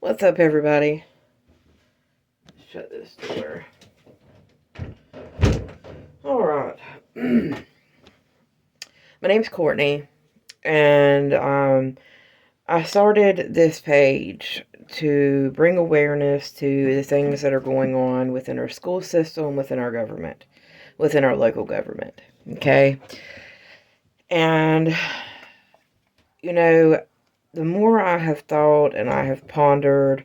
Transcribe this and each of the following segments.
What's up, everybody? Shut this door. Alright. My name's Courtney, and I started this page to bring awareness to the things that are going on within our school system, within our government, within our local government. Okay? And, the more I have thought and I have pondered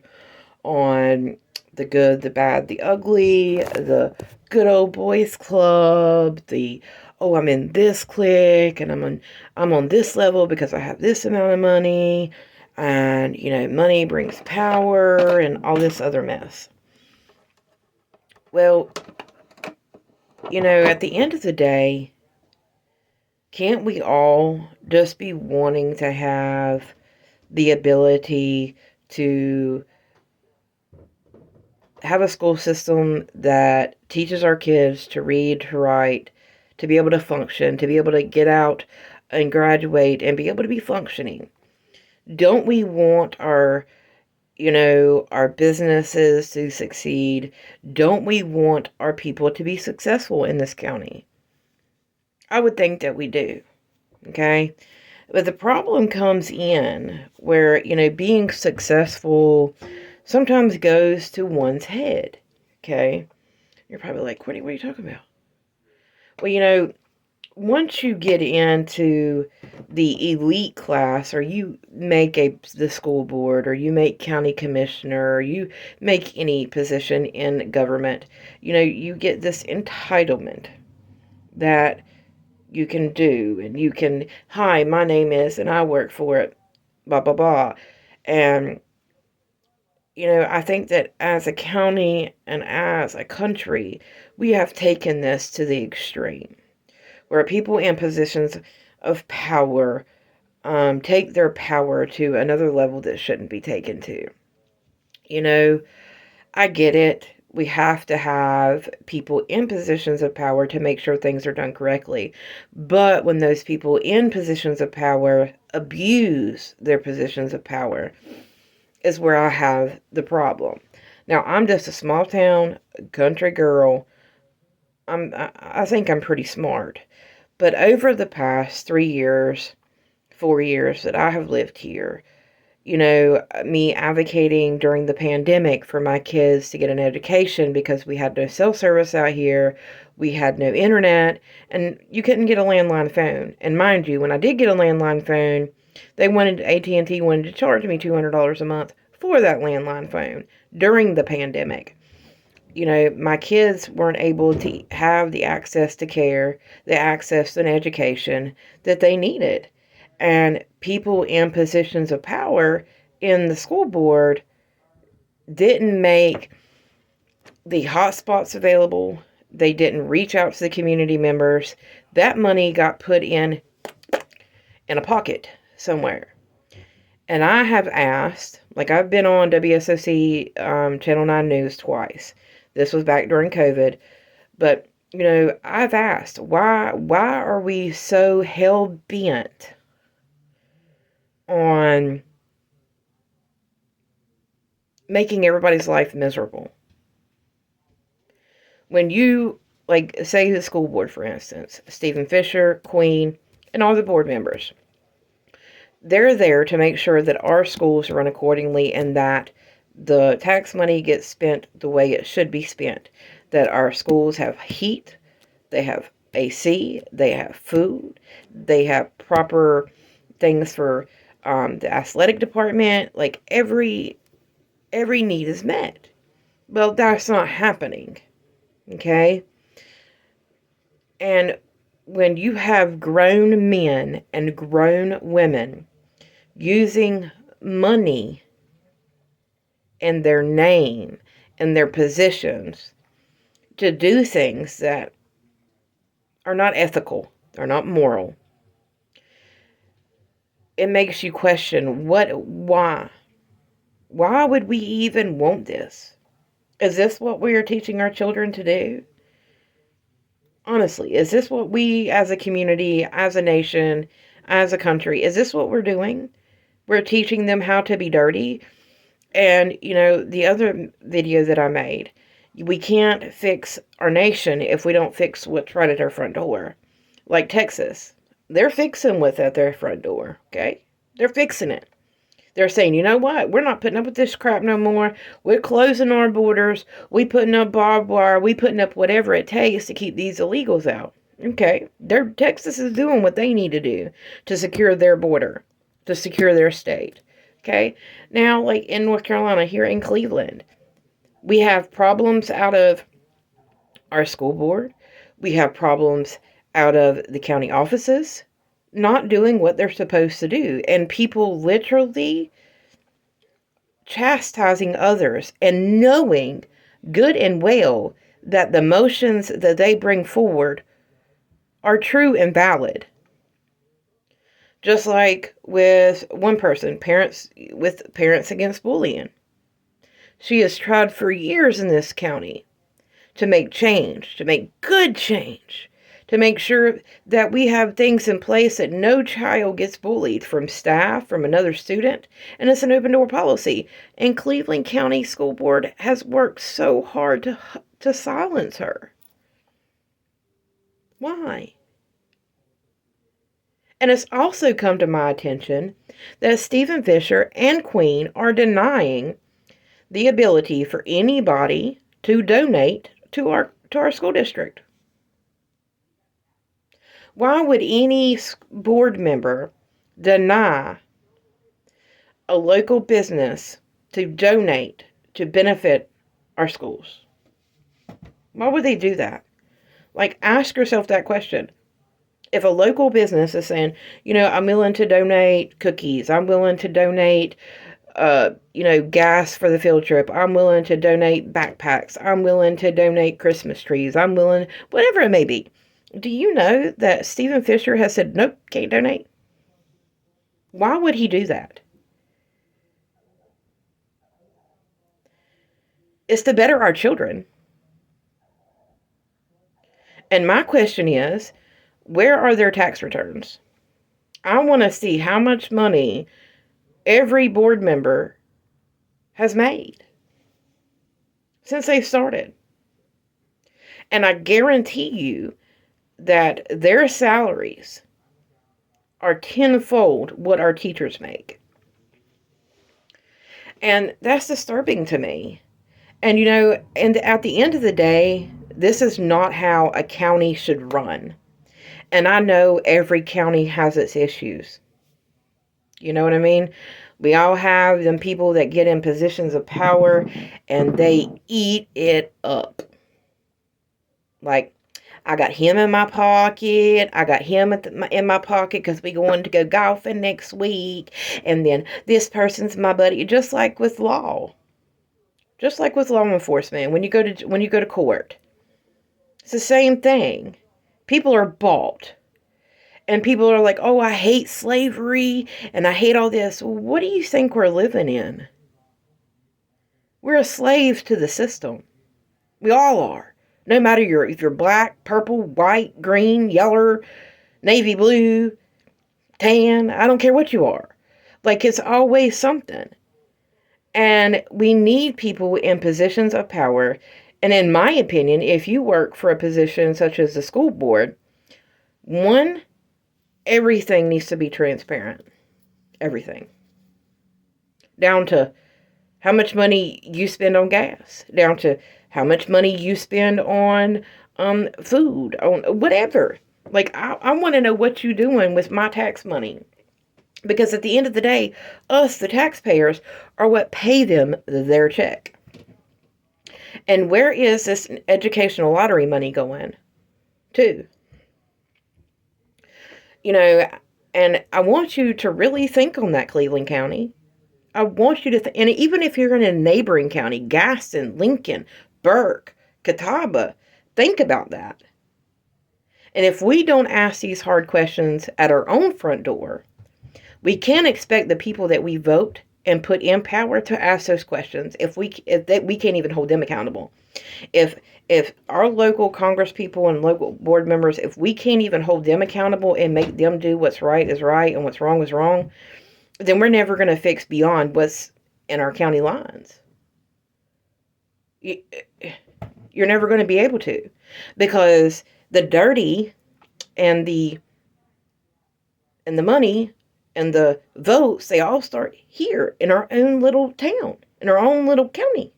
on the good, the bad, the ugly, the good old boys club, I'm in this clique and I'm on this level because I have this amount of money, and money brings power and all this other mess. Well, at the end of the day, can't we all just be wanting to have the ability to have a school system that teaches our kids to read, to write, to be able to function, to be able to get out and graduate and be able to be functioning? Don't we want our businesses to succeed? Don't we want our people to be successful in this county? I would think that we do. Okay? But the problem comes in where, being successful sometimes goes to one's head. Okay? You're probably like, what are you talking about? Well, once you get into the elite class, or you make the school board, or you make county commissioner, or you make any position in government, you get this entitlement that you can do, and you can, hi, my name is, and I work for it, blah, blah, blah. And, I think that as a county and as a country, we have taken this to the extreme, where people in positions of power take their power to another level that shouldn't be taken to. I get it. We have to have people in positions of power to make sure things are done correctly. But when those people in positions of power abuse their positions of power is where I have the problem. Now, I'm just a small town country girl. I think I'm pretty smart. But over the past 3 years, 4 years that I have lived here, me advocating during the pandemic for my kids to get an education because we had no cell service out here, we had no internet, and you couldn't get a landline phone. And mind you, when I did get a landline phone, AT&T wanted to charge me $200 a month for that landline phone during the pandemic. My kids weren't able to have the access to care, the access to an education that they needed. And people in positions of power in the school board didn't make the hotspots available. They didn't reach out to the community members. That money got put in a pocket somewhere. And I have asked, like, I've been on WSOC Channel 9 News twice. This was back during COVID. But, I've asked, why are we so hell-bent on making everybody's life miserable? When you, like, say the school board, for instance, Stephen Fisher, Queen, and all the board members, they're there to make sure that our schools run accordingly and that the tax money gets spent the way it should be spent. That our schools have heat, they have AC, they have food, they have proper things for the athletic department. Like, every need is met. Well, that's not happening. Okay? And when you have grown men and grown women using money and their name and their positions to do things that are not ethical, are not moral, it makes you question why would we even want this? Is this what we are teaching our children to do? Honestly, is this what we as a community, as a nation, as a country, is this what we're doing? We're teaching them how to be dirty. And, the other video that I made, we can't fix our nation if we don't fix what's right at our front door. Like Texas, they're fixing what's at their front door, okay? They're fixing it. They're saying, you know what? We're not putting up with this crap no more. We're closing our borders. We putting up barbed wire. We putting up whatever it takes to keep these illegals out. Okay. Texas is doing what they need to do to secure their border, to secure their state. Okay. Now, like in North Carolina, here in Cleveland, we have problems out of our school board. We have problems out of the county offices not doing what they're supposed to do. And people literally chastising others and knowing good and well that the motions that they bring forward are true and valid. Just like with one person, Parents Against Bullying. She has tried for years in this county to make change, to make good change, to make sure that we have things in place that no child gets bullied from staff, from another student, and it's an open door policy. And Cleveland County School Board has worked so hard to silence her. Why? And it's also come to my attention that Stephen Fisher and Queen are denying the ability for anybody to donate to our school district. Why would any board member deny a local business to donate to benefit our schools? Why would they do that? Like, ask yourself that question. If a local business is saying, I'm willing to donate cookies, I'm willing to donate, gas for the field trip, I'm willing to donate backpacks, I'm willing to donate Christmas trees, I'm willing, whatever it may be. Do you know that Stephen Fisher has said, nope, can't donate? Why would he do that? It's to better our children. And my question is, where are their tax returns? I want to see how much money every board member has made since they started. And I guarantee you that their salaries are tenfold what our teachers make. And that's disturbing to me. And, and at the end of the day, this is not how a county should run. And I know every county has its issues. You know what I mean? We all have them people that get in positions of power and they eat it up. Like, I got him in my pocket. I got him in my pocket because we going to go golfing next week. And then this person's my buddy. Just like with law. Just like with law enforcement. When you go to court. It's the same thing. People are bought. And people are like, oh, I hate slavery. And I hate all this. What do you think we're living in? We're a slave to the system. We all are. No matter if you're black, purple, white, green, yellow, navy blue, tan, I don't care what you are. Like, it's always something. And we need people in positions of power. And in my opinion, if you work for a position such as the school board, one, everything needs to be transparent. Everything. Down to how much money you spend on gas. Down to how much money you spend on food, on whatever. Like, I want to know what you're doing with my tax money. Because at the end of the day, us, the taxpayers, are what pay them their check. And where is this educational lottery money going to? And I want you to really think on that, Cleveland County. I want you to and even if you're in a neighboring county, Gaston, Lincoln, Burke, Catawba, think about that. And if we don't ask these hard questions at our own front door, we can't expect the people that we vote and put in power to ask those questions if we can't even hold them accountable. If our local Congress people and local board members, if we can't even hold them accountable and make them do what's right is right and what's wrong is wrong, then we're never going to fix beyond what's in our county lines. You're never going to be able to, because the dirty and the money and the votes, they all start here in our own little town, in our own little county.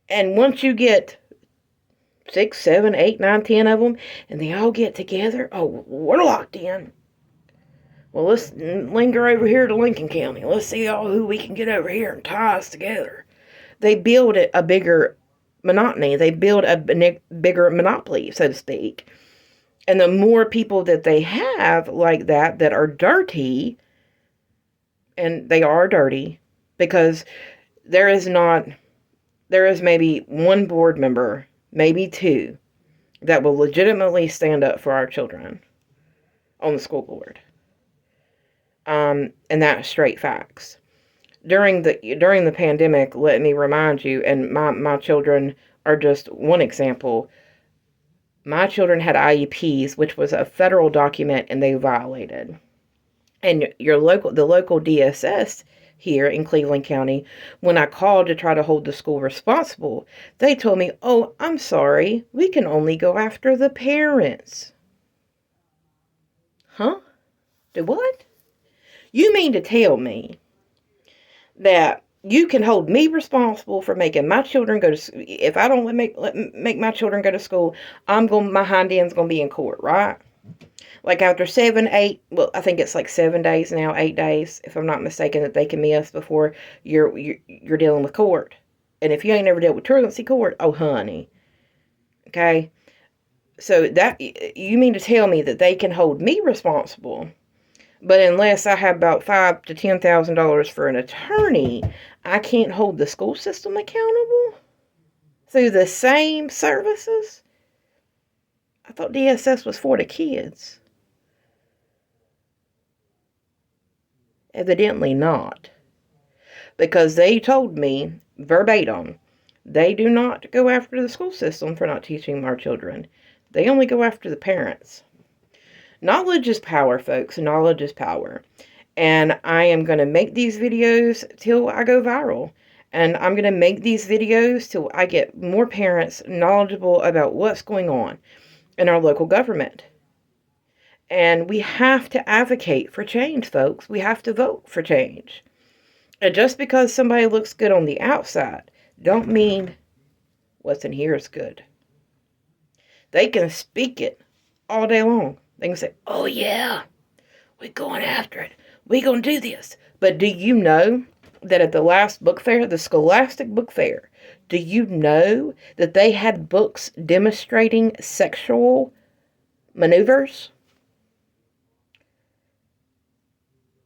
And once you get 6, 7, 8, 9, 10 of them, and they all get together, oh, we're locked in. Well, let's linger over here to Lincoln County. Let's see who we can get over here and tie us together. They build a bigger monotony. They build a bigger monopoly, so to speak. And the more people that they have like that are dirty, and they are dirty, because there is maybe one board member, maybe two, that will legitimately stand up for our children on the school board. And that's straight facts. During the pandemic, let me remind you, and my children are just one example. My children had IEPs, which was a federal document, and they violated. And the local DSS here in Cleveland County, when I called to try to hold the school responsible, they told me, "Oh, I'm sorry, we can only go after the parents." Huh? Do what? You mean to tell me that you can hold me responsible for making my children go to, if I don't make my children go to school, my hind end's going to be in court, right? Like after 7, 8, well, I think it's like 7 days now, 8 days, if I'm not mistaken, that they can miss before you're dealing with court. And if you ain't never dealt with truancy court, oh honey. Okay? So that, you mean to tell me that they can hold me responsible, but unless I have about $5,000 to $10,000 for an attorney, I can't hold the school system accountable through the same services? I thought DSS was for the kids. Evidently not. Because they told me verbatim, they do not go after the school system for not teaching our children. They only go after the parents. Knowledge is power, folks. Knowledge is power. And I am going to make these videos till I go viral. And I'm going to make these videos till I get more parents knowledgeable about what's going on in our local government. And we have to advocate for change, folks. We have to vote for change. And just because somebody looks good on the outside, don't mean what's in here is good. They can speak it all day long. They can say, "Oh yeah, we're going after it. We're going to do this." But do you know that at the last book fair, the Scholastic Book Fair, do you know that they had books demonstrating sexual maneuvers?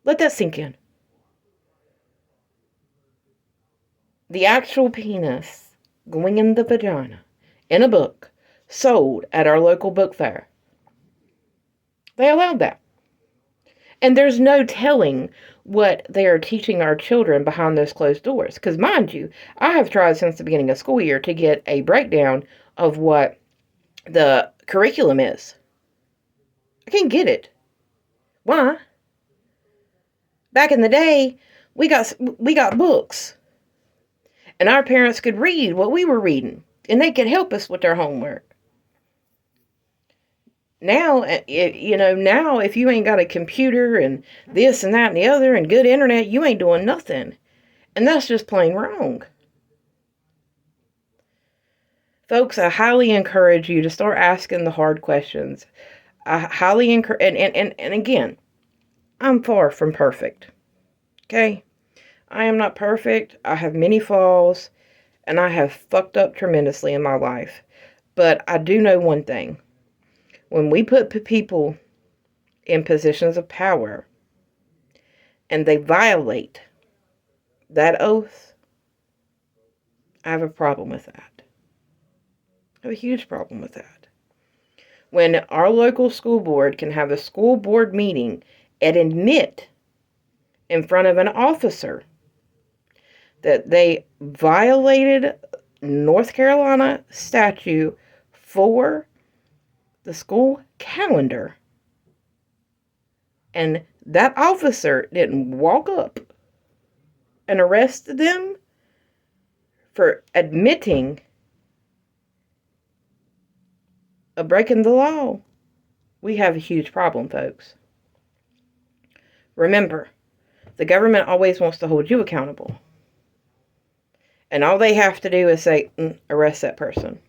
Let that sink in. The actual penis going in the vagina in a book sold at our local book fair. They allowed that. And there's no telling what they are teaching our children behind those closed doors. Because mind you, I have tried since the beginning of school year to get a breakdown of what the curriculum is. I can't get it. Why? Back in the day, we got books. And our parents could read what we were reading. And they could help us with their homework. Now, if you ain't got a computer and this and that and the other and good internet, you ain't doing nothing. And that's just plain wrong. Folks, I highly encourage you to start asking the hard questions. I highly encourage, and again, I'm far from perfect. Okay? I am not perfect. I have many flaws, and I have fucked up tremendously in my life. But I do know one thing. When we put people in positions of power and they violate that oath, I have a problem with that. I have a huge problem with that. When our local school board can have a school board meeting and admit in front of an officer that they violated North Carolina statute for the school calendar, and that officer didn't walk up and arrest them for admitting a breaking the law, we have a huge problem, folks. Remember, the government always wants to hold you accountable. And all they have to do is say, arrest that person.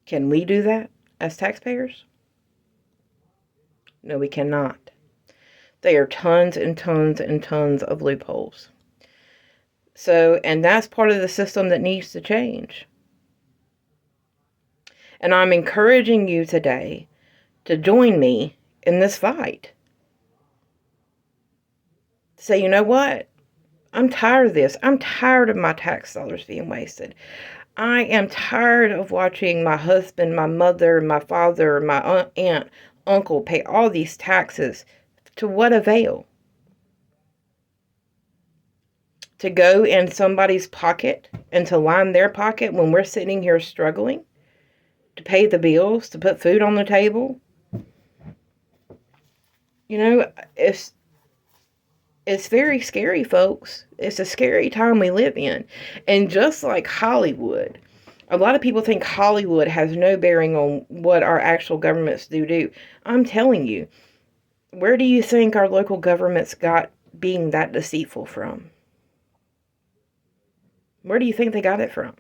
Can we do that as taxpayers? No, we cannot. There are tons and tons and tons of loopholes. So, and that's part of the system that needs to change. And I'm encouraging you today to join me in this fight. Say, you know what? I'm tired of this. I'm tired of my tax dollars being wasted. I am tired of watching my husband, my mother, my father, my aunt, uncle pay all these taxes. To what avail? To go in somebody's pocket and to line their pocket when we're sitting here struggling to pay the bills, to put food on the table. You know, it's very scary, folks. It's a scary time we live in. And just like Hollywood, a lot of people think Hollywood has no bearing on what our actual governments do. I'm telling you, where do you think our local governments got being that deceitful from? Where do you think they got it from?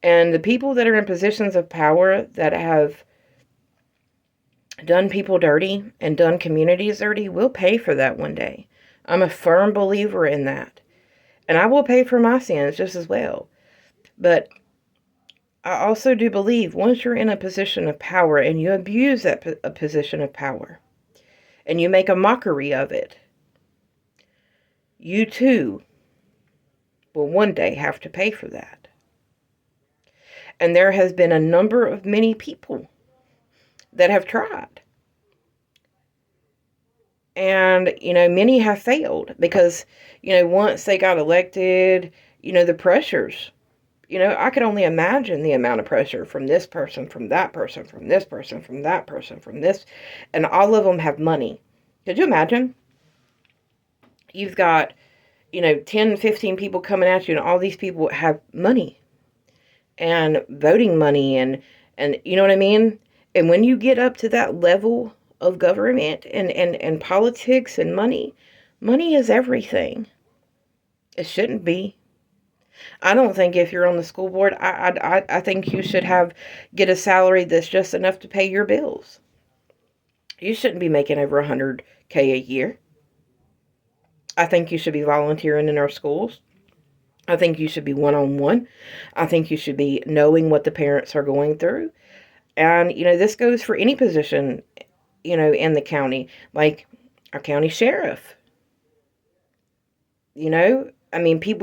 And the people that are in positions of power that have done people dirty and done communities dirty will pay for that one day. I'm a firm believer in that. And I will pay for my sins just as well. But I also do believe once you're in a position of power and you abuse that position of power and you make a mockery of it, you too will one day have to pay for that. And there has been a number of many people that have tried. And, many have failed because, once they got elected, the pressures, I could only imagine the amount of pressure from this person, from that person, from this person, from that person, from this, and all of them have money. Could you imagine? You've got, 10, 15 people coming at you, and all these people have money and voting money and you know what I mean? And when you get up to that level of government and politics and money is everything. It shouldn't be. I don't think if you're on the school board, I think you should get a salary that's just enough to pay your bills. You shouldn't be making over $100K a year. I think you should be volunteering in our schools. I think you should be one-on-one. I think you should be knowing what the parents are going through. And, this goes for any position, in the county, like our county sheriff. We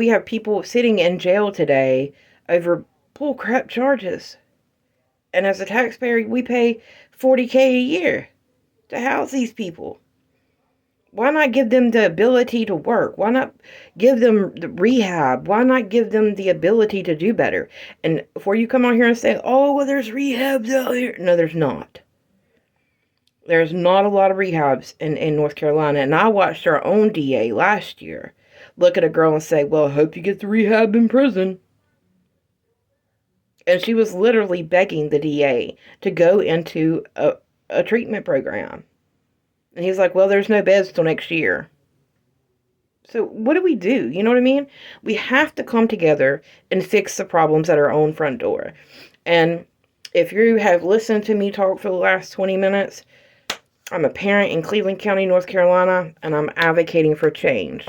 have people sitting in jail today over bull crap charges. And as a taxpayer, we pay $40K a year to house these people. Why not give them the ability to work? Why not give them the rehab? Why not give them the ability to do better? And before you come on here and say, oh, well, there's rehabs out here. No, there's not. There's not a lot of rehabs in North Carolina. And I watched our own DA last year look at a girl and say, well, I hope you get the rehab in prison. And she was literally begging the DA to go into a treatment program. And he's like, well, there's no beds till next year. So what do we do? You know what I mean? We have to come together and fix the problems at our own front door. And if you have listened to me talk for the last 20 minutes, I'm a parent in Cleveland County, North Carolina, and I'm advocating for change.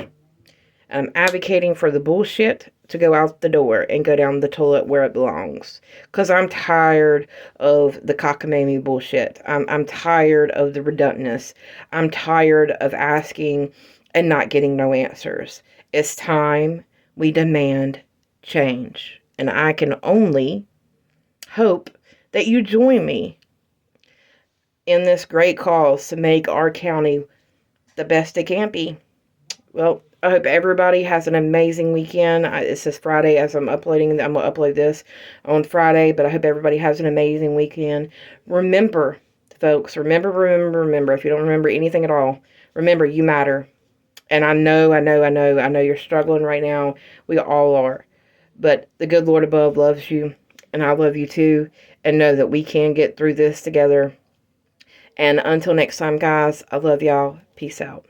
I'm advocating for the bullshit to go out the door and go down the toilet where it belongs. Because I'm tired of the cockamamie bullshit. I'm tired of the redundantness. I'm tired of asking and not getting no answers. It's time we demand change. And I can only hope that you join me in this great cause to make our county the best it can be. Well, I hope everybody has an amazing weekend. This is Friday as I'm uploading. I'm going to upload this on Friday, but I hope everybody has an amazing weekend. Remember, Folks, remember, if you don't remember anything at all, remember you matter. And I know you're struggling right now. We all are. But the good Lord above loves you, and I love you too. And know that we can get through this together. And until next time, guys, I love y'all. Peace out.